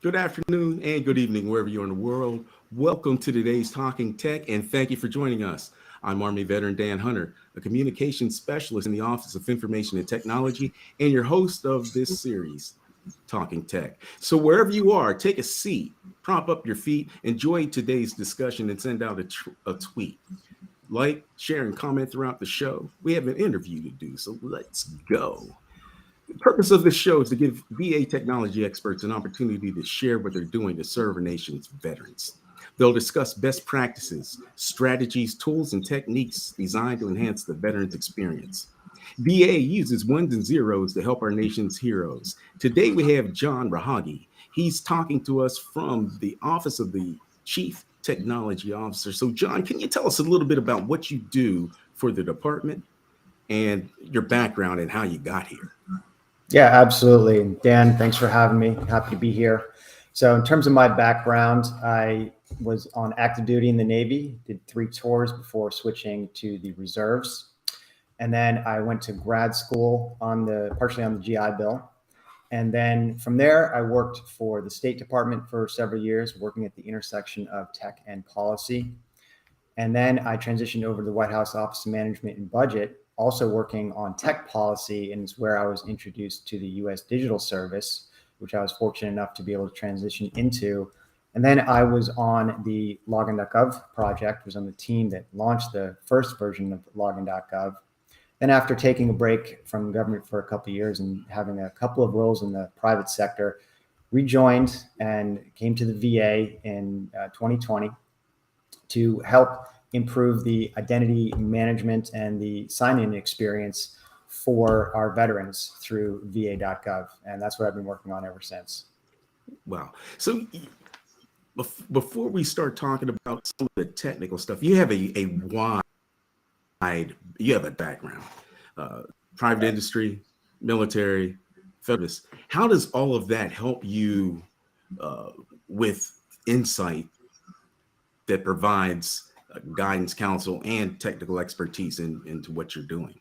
Good afternoon and good evening, wherever you're in the world. Welcome to today's Talking Tech, and thank you for joining us. I'm Army veteran Dan Hunter, a communications specialist in the Office of Information and Technology, and your host of this series, Talking Tech. So, wherever you are, take a seat, prop up your feet, enjoy today's discussion, and send out a tweet. Like, share, and comment throughout the show. We have an interview to do, so let's go. The purpose of this show is to give VA technology experts an opportunity to share what they're doing to serve our nation's veterans. They'll discuss best practices, strategies, tools, and techniques designed to enhance the veteran's experience. VA uses ones and zeros to help our nation's heroes. Today we have John Rahaghi. He's talking to us from the Office of the Chief Technology Officer. So, John, can you tell us a little bit about what you do for the department and your background and how you got here? Yeah, absolutely. Dan, thanks for having me. Happy to be here. So in terms of my background, I was on active duty in the Navy, did 3 tours before switching to the reserves. And then I went to grad school partially on the GI Bill. And then from there, I worked for the State Department for several years, working at the intersection of tech and policy. And then I transitioned over to the White House Office of Management and Budget, also working on tech policy, and it's where I was introduced to the U.S. Digital Service, which I was fortunate enough to be able to transition into. And then I was on the Login.gov project, was on the team that launched the first version of Login.gov. Then after taking a break from government for a couple of years and having a couple of roles in the private sector, rejoined and came to the VA in 2020 to help improve the identity management and the sign-in experience for our veterans through va.gov. And that's what I've been working on ever since. Wow. So before we start talking about some of the technical stuff, you have a background, private industry, military, federal. How does all of that help you with insight that provides guidance, counsel, and technical expertise into what you're doing?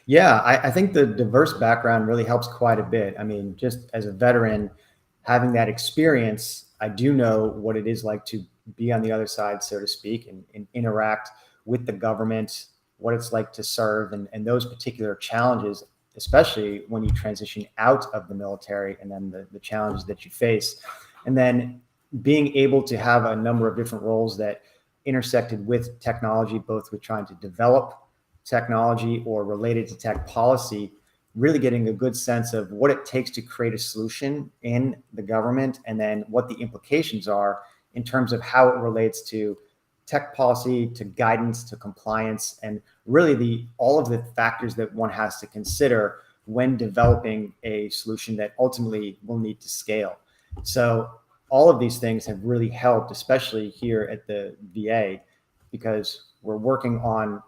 Yeah, I think the diverse background really helps quite a bit. I mean, just as a veteran, having that experience, I do know what it is like to be on the other side, so to speak, and interact with the government, what it's like to serve, and those particular challenges, especially when you transition out of the military, and then the challenges that you face. And then being able to have a number of different roles that intersected with technology, both with trying to develop technology or related to tech policy, really getting a good sense of what it takes to create a solution in the government, and then what the implications are in terms of how it relates to tech policy, to guidance, to compliance, and really all of the factors that one has to consider when developing a solution that ultimately will need to scale. So all of these things have really helped, especially here at the VA, because we're working on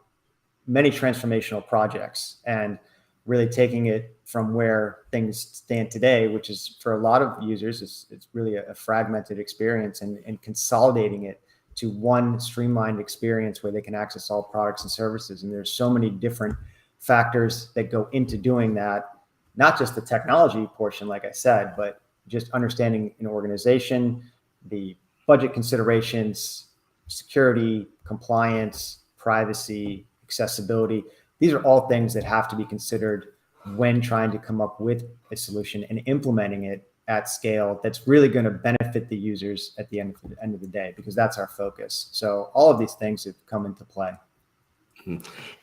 many transformational projects and really taking it from where things stand today, which is for a lot of users, it's really a fragmented experience, and consolidating it to one streamlined experience where they can access all products and services. And there's so many different factors that go into doing that, not just the technology portion, like I said, but just understanding an organization, the budget considerations, security, compliance, privacy, accessibility. These are all things that have to be considered when trying to come up with a solution and implementing it at scale that's really going to benefit the users at the end of the day, because that's our focus. So all of these things have come into play.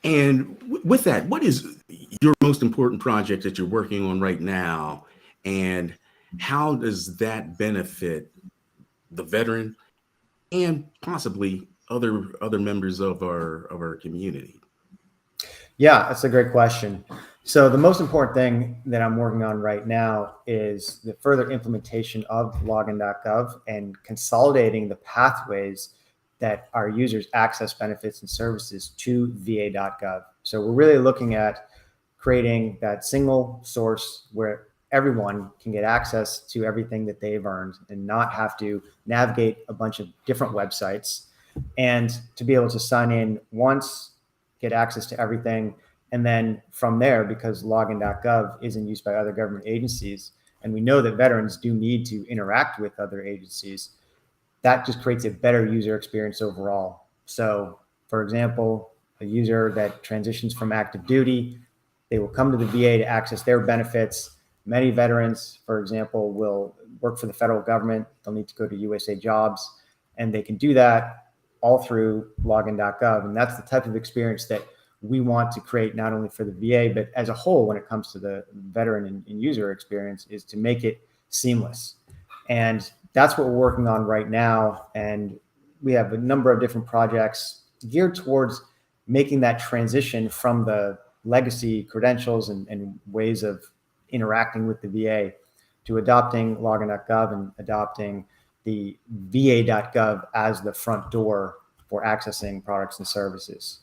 And with that, what is your most important project that you're working on right now, and how does that benefit the veteran and possibly other members of our community? Yeah, that's a great question. So the most important thing that I'm working on right now is the further implementation of Login.gov and consolidating the pathways that our users access benefits and services to va.gov. So we're really looking at creating that single source where everyone can get access to everything that they've earned and not have to navigate a bunch of different websites, and to be able to sign in once, get access to everything. And then from there, because Login.gov isn't used by other government agencies, and we know that veterans do need to interact with other agencies, that just creates a better user experience overall. So, for example, a user that transitions from active duty, they will come to the VA to access their benefits. Many veterans, for example, will work for the federal government. They'll need to go to USA Jobs, and they can do that all through Login.gov. And that's the type of experience that we want to create, not only for the VA, but as a whole, when it comes to the veteran and user experience, is to make it seamless. And that's what we're working on right now. And we have a number of different projects geared towards making that transition from the legacy credentials and ways of interacting with the VA to adopting Login.gov and adopting the va.gov as the front door for accessing products and services.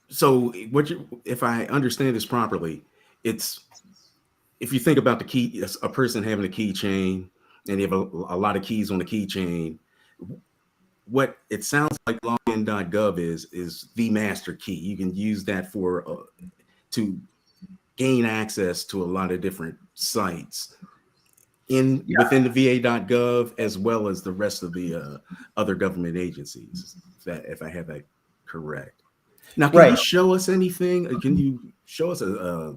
So if I understand this properly, it's, if you think about the key, a person having a keychain and they have a lot of keys on the keychain, what it sounds like Login.gov is the master key. You can use that for to gain access to a lot of different sites within the va.gov, as well as the rest of the other government agencies, if I have that correct. Now, can you show us anything? Can you show us a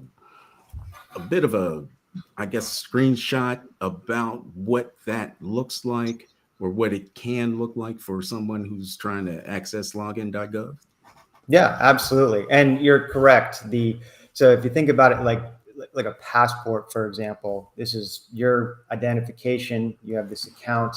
bit of a, I guess, screenshot about what that looks like, or what it can look like for someone who's trying to access Login.gov? Yeah, absolutely. And you're correct. So if you think about it like a passport, for example, this is your identification. You have this account,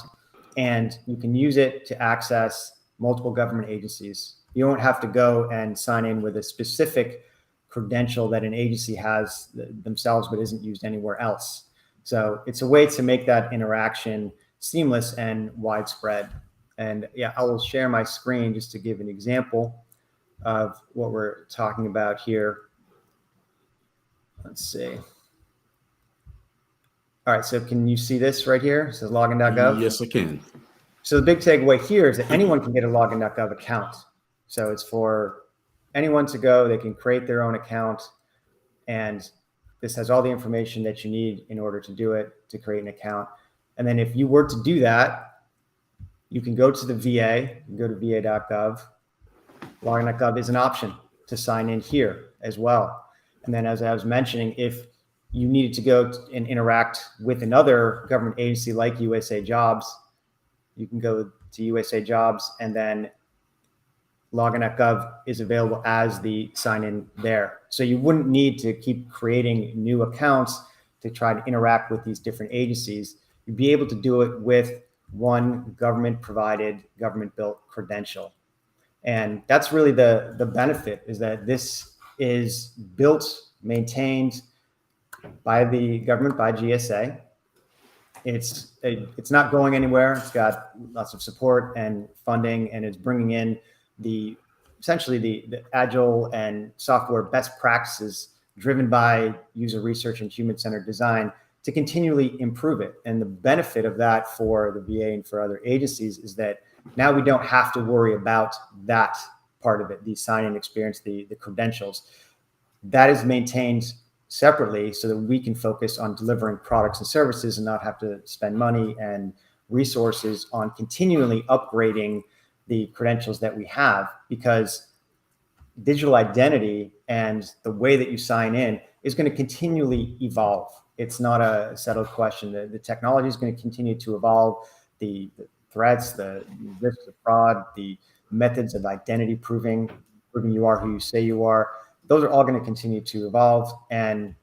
and you can use it to access multiple government agencies. You don't have to go and sign in with a specific credential that an agency has themselves but isn't used anywhere else. So it's a way to make that interaction seamless and widespread. And yeah, I will share my screen just to give an example of what we're talking about here. Let's see. All right, so can you see this right here? It says Login.gov. Yes, I can. So the big takeaway here is that anyone can get a Login.gov account. So it's for anyone to go, they can create their own account, and this has all the information that you need in order to do it, to create an account. And then if you were to do that, you can go to the VA, you can go to va.gov. Login.gov is an option to sign in here as well. And then, as I was mentioning, if you needed to go and interact with another government agency like USA Jobs, you can go to USA Jobs, and then Login.gov is available as the sign-in there. So you wouldn't need to keep creating new accounts to try to interact with these different agencies. You'd be able to do it with one government-provided, government-built credential. And that's really the benefit, is that this is built, maintained by the government, by GSA. It's not going anywhere. It's got lots of support and funding, and it's bringing in essentially the agile and software best practices driven by user research and human-centered design to continually improve it. And the benefit of that for the VA and for other agencies is that now we don't have to worry about that part of it, the sign-in experience, the credentials. That is maintained separately so that we can focus on delivering products and services and not have to spend money and resources on continually upgrading the credentials that we have, because digital identity and the way that you sign in is going to continually evolve. It's not a settled question. The technology is going to continue to evolve. The threats, the risks of fraud, the methods of identity proving you are who you say you are, those are all going to continue to evolve. And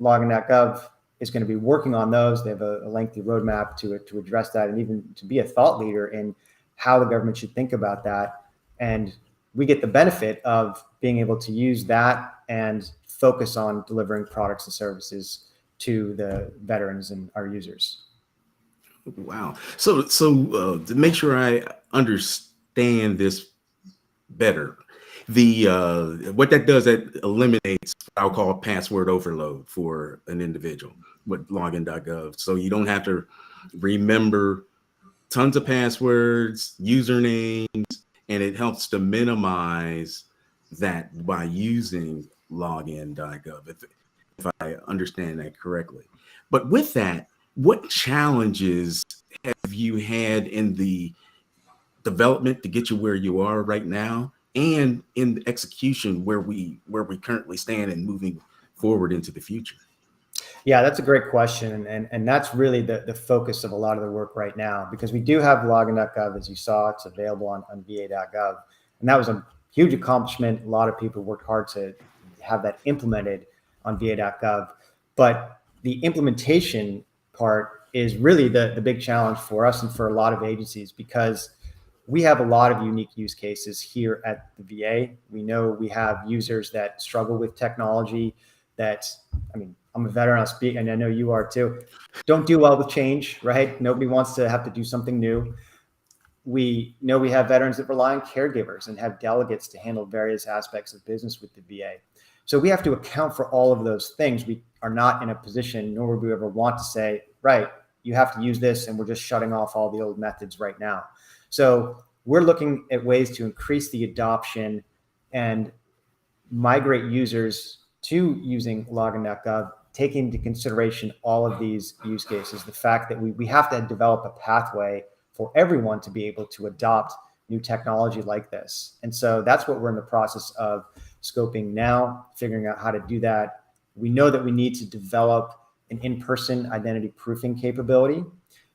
Login.gov is going to be working on those. They have a lengthy roadmap to address that, and even to be a thought leader in how the government should think about that. And we get the benefit of being able to use that and focus on delivering products and services to the veterans and our users. Wow. So to make sure I understand this better, what that does, that eliminates what I'll call password overload for an individual with Login.gov. So you don't have to remember tons of passwords, usernames, and it helps to minimize that by using Login.gov. if I understand that correctly. But with that, what challenges have you had in the development to get you where you are right now, and in the execution where we currently stand and moving forward into the future? Yeah, that's a great question. And that's really the focus of a lot of the work right now, because we do have Login.gov, as you saw. It's available on VA.gov. And that was a huge accomplishment. A lot of people worked hard to have that implemented on VA.gov. But the implementation part is really the big challenge for us and for a lot of agencies, because we have a lot of unique use cases here at the VA. We know we have users that struggle with technology that, I mean, I'm a veteran, I'll speak, and I know you are too, don't do well with change, right? Nobody wants to have to do something new. We know we have veterans that rely on caregivers and have delegates to handle various aspects of business with the VA. So we have to account for all of those things. We are not in a position, nor would we ever want to say, right, you have to use this and we're just shutting off all the old methods right now. So we're looking at ways to increase the adoption and migrate users to using Login.gov, taking into consideration all of these use cases, the fact that we have to develop a pathway for everyone to be able to adopt new technology like this. And so that's what we're in the process of scoping now, figuring out how to do that. We know that we need to develop an in-person identity proofing capability,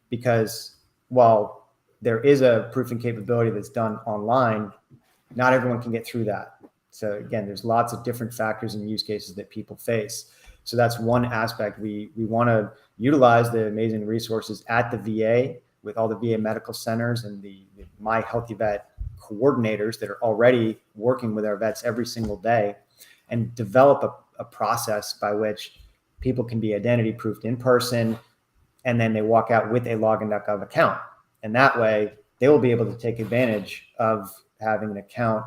because while there is a proofing capability that's done online, not everyone can get through that. So again, there's lots of different factors and use cases that people face. So that's one aspect. We want to utilize the amazing resources at the VA with all the VA medical centers and the My Healthy Vet coordinators that are already working with our vets every single day, and develop a process by which people can be identity proofed in person, and then they walk out with a Login.gov account. And that way they will be able to take advantage of having an account,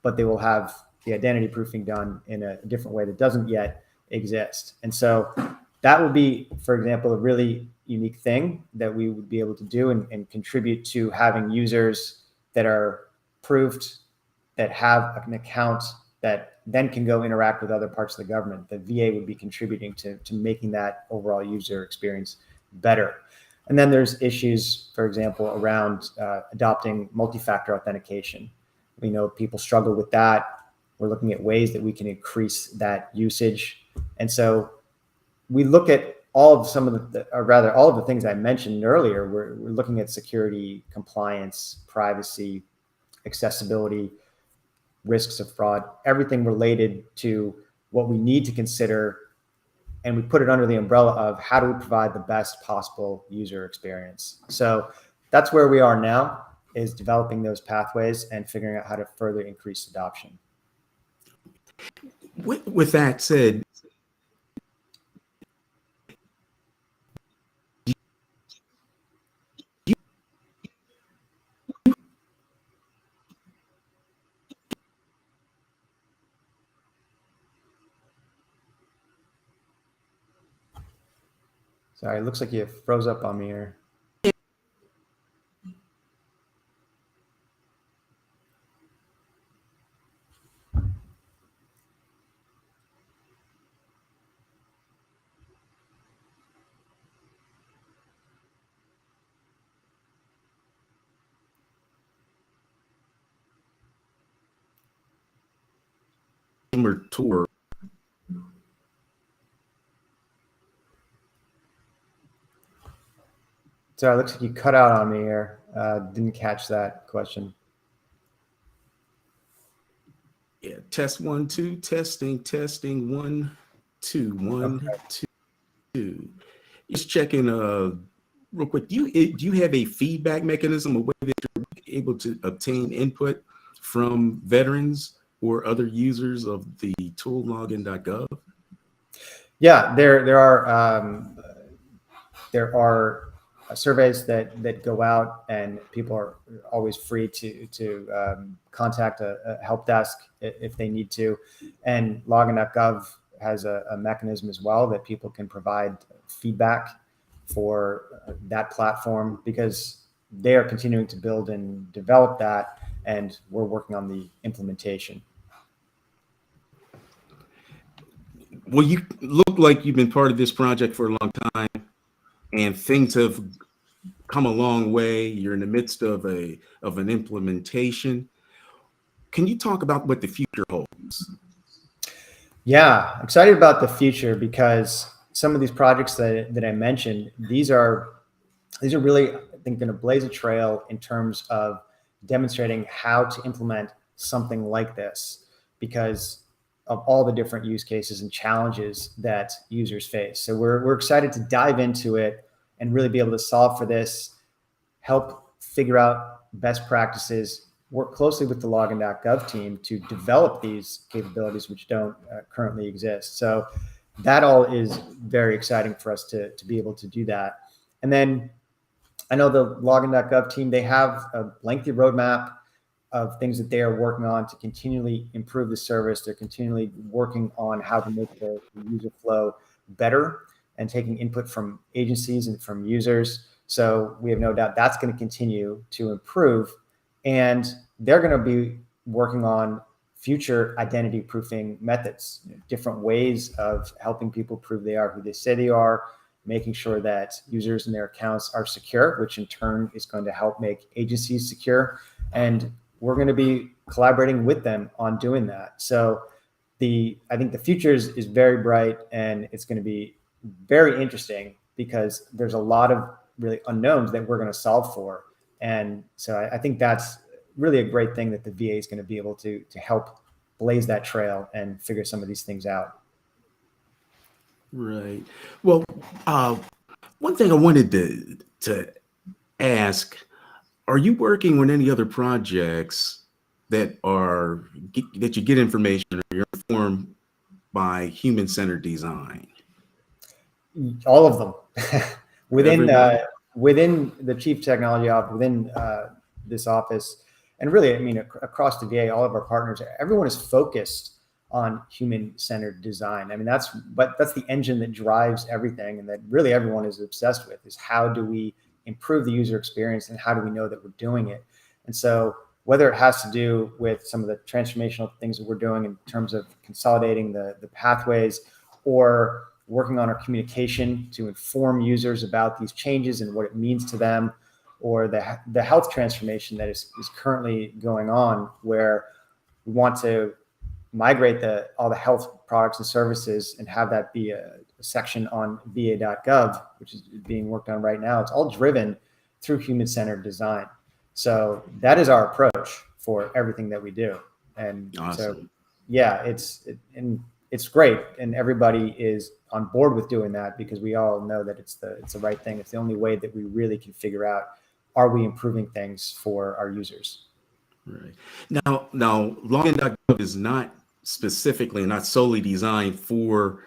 but they will have the identity proofing done in a different way that doesn't yet exist. And so that would be, for example, a really unique thing that we would be able to do and contribute to having users that are proofed, that have an account that then can go interact with other parts of the government. The VA would be contributing to making that overall user experience better. And then there's issues, for example, around adopting multi-factor authentication. We know people struggle with that. We're looking at ways that we can increase that usage. And so we look at all of all of the things I mentioned earlier. We're looking at security, compliance, privacy, accessibility, risks of fraud, everything related to what we need to consider. And we put it under the umbrella of how do we provide the best possible user experience. So that's where we are now, is developing those pathways and figuring out how to further increase adoption. With that said, Sorry, it looks like you froze up on me here. tour. Sorry, it looks like you cut out on me here. Didn't catch that question. Yeah, test 1 2, testing 1 2 1 Okay. 2. Just checking real quick. Do you have a feedback mechanism, a way that you're able to obtain input from veterans or other users of the tool Login.gov? Yeah, there are surveys that go out, and people are always free to contact a help desk if they need to. And Login.gov has a mechanism as well that people can provide feedback for that platform, because they are continuing to build and develop that, and we're working on the implementation. Well, you look like you've been part of this project for a long time, and things have come a long way. You're in the midst of an implementation. Can you talk about what the future holds? Yeah, excited about the future because some of these projects that I mentioned, these are really, I think, going to blaze a trail in terms of demonstrating how to implement something like this because of all the different use cases and challenges that users face. So we're excited to dive into it and really be able to solve for this, help figure out best practices, work closely with the Login.gov team to develop these capabilities which don't currently exist. So that all is very exciting for us to be able to do that. And then I know the Login.gov team, they have a lengthy roadmap of things that they are working on to continually improve the service. They're continually working on how to make the user flow better and taking input from agencies and from users. So we have no doubt that's going to continue to improve. And they're going to be working on future identity proofing methods, different ways of helping people prove they are who they say they are, making sure that users and their accounts are secure, which in turn is going to help make agencies secure. And we're going to be collaborating with them on doing that. So I think the future is very bright, and it's going to be very interesting because there's a lot of really unknowns that we're going to solve for. And so I think that's really a great thing that the VA is going to be able to help blaze that trail and figure some of these things out. Right. Well, one thing I wanted to ask: are you working on any other projects that you get information or you're informed by human-centered design? All of them Everyone? within the chief technology office, within this office, and really, I mean, across the VA, all of our partners, everyone is focused on human-centered design. I mean, that's the engine that drives everything, and that really everyone is obsessed with is how do we improve the user experience and how do we know that we're doing it? And so whether it has to do with some of the transformational things that we're doing in terms of consolidating the pathways, or working on our communication to inform users about these changes and what it means to them, or the health transformation that is currently going on, where we want to migrate all the health products and services and have that be a section on va.gov, which is being worked on right now. It's all driven through human-centered design. So that is our approach for everything that we do. And Awesome. so, yeah, it's great. And everybody is on board with doing that because we all know that it's the right thing. It's the only way that we really can figure out, are we improving things for our users? Right. Now, Login.gov is not specifically, not solely designed for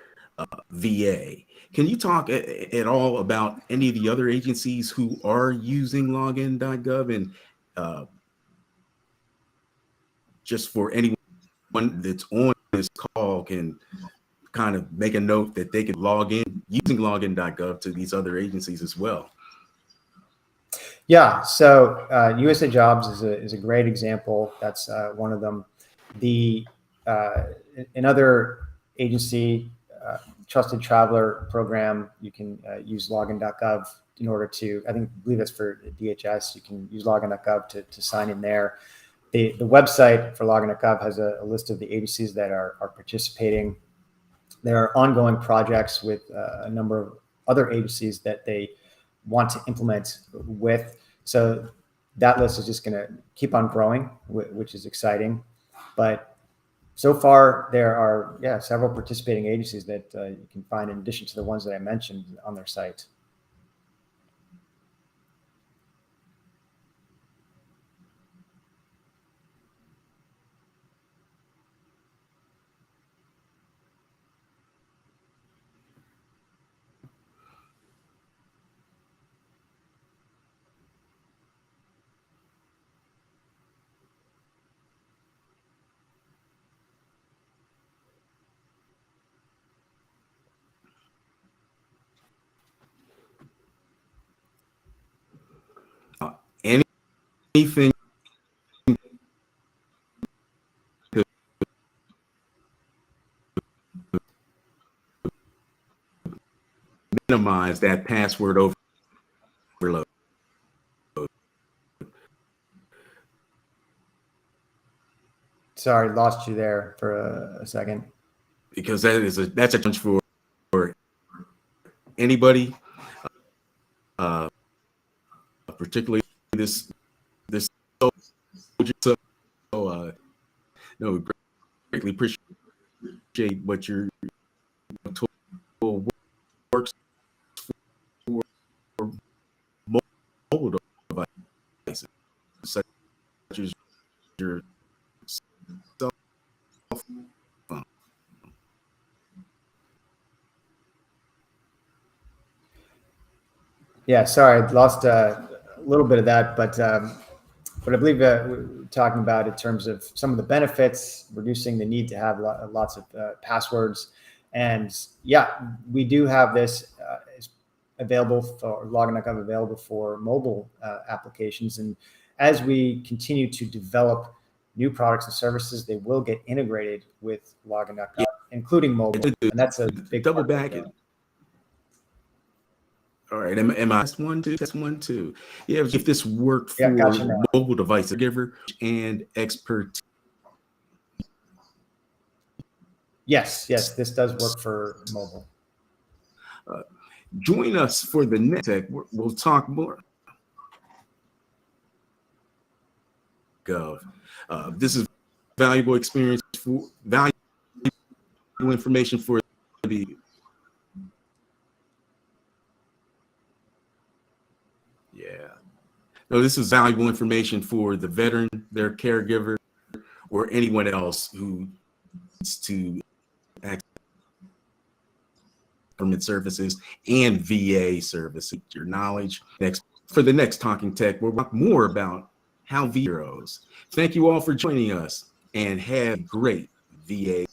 VA. Can you talk at all about any of the other agencies who are using Login.gov, and just for anyone that's on this call can kind of make a note that they could log in using Login.gov to these other agencies as well? Yeah, so USA Jobs is a great example. That's one of them. Another agency, Trusted Traveler Program, you can use Login.gov in order to, I believe that's for DHS. You can use Login.gov to sign in there. The website for Login.gov has a list of the agencies that are participating. There are ongoing projects with a number of other agencies that they want to implement with. So that list is just going to keep on growing, which is exciting. But so far, there are several participating agencies that you can find in addition to the ones that I mentioned on their site. Anything minimize that password overload. Sorry, lost you there for a second. Because that's a challenge for anybody, particularly this soldier. So, no, greatly appreciate what your tool works for mobile devices, such as your cell phone. Yeah, sorry, I lost a little bit of that, but I believe we're talking about in terms of some of the benefits, reducing the need to have lots of passwords. And yeah, we do have this available for Login.gov, available for mobile applications. And as we continue to develop new products and services, they will get integrated with Login.gov, including mobile. And that's a big double back it. All right, am I test 1 2? Test 1 2. Yeah, if this worked for mobile devices, giver and expert. Yes, this does work for mobile. Join us for the next tech. We'll talk more. This is valuable experience for valuable information for the. No, this is valuable information for the veteran, their caregiver, or anyone else who needs to access government services and VA services. Your knowledge. For the next Talking Tech, we'll talk more about how VA grows. Thank you all for joining us, and have a great VA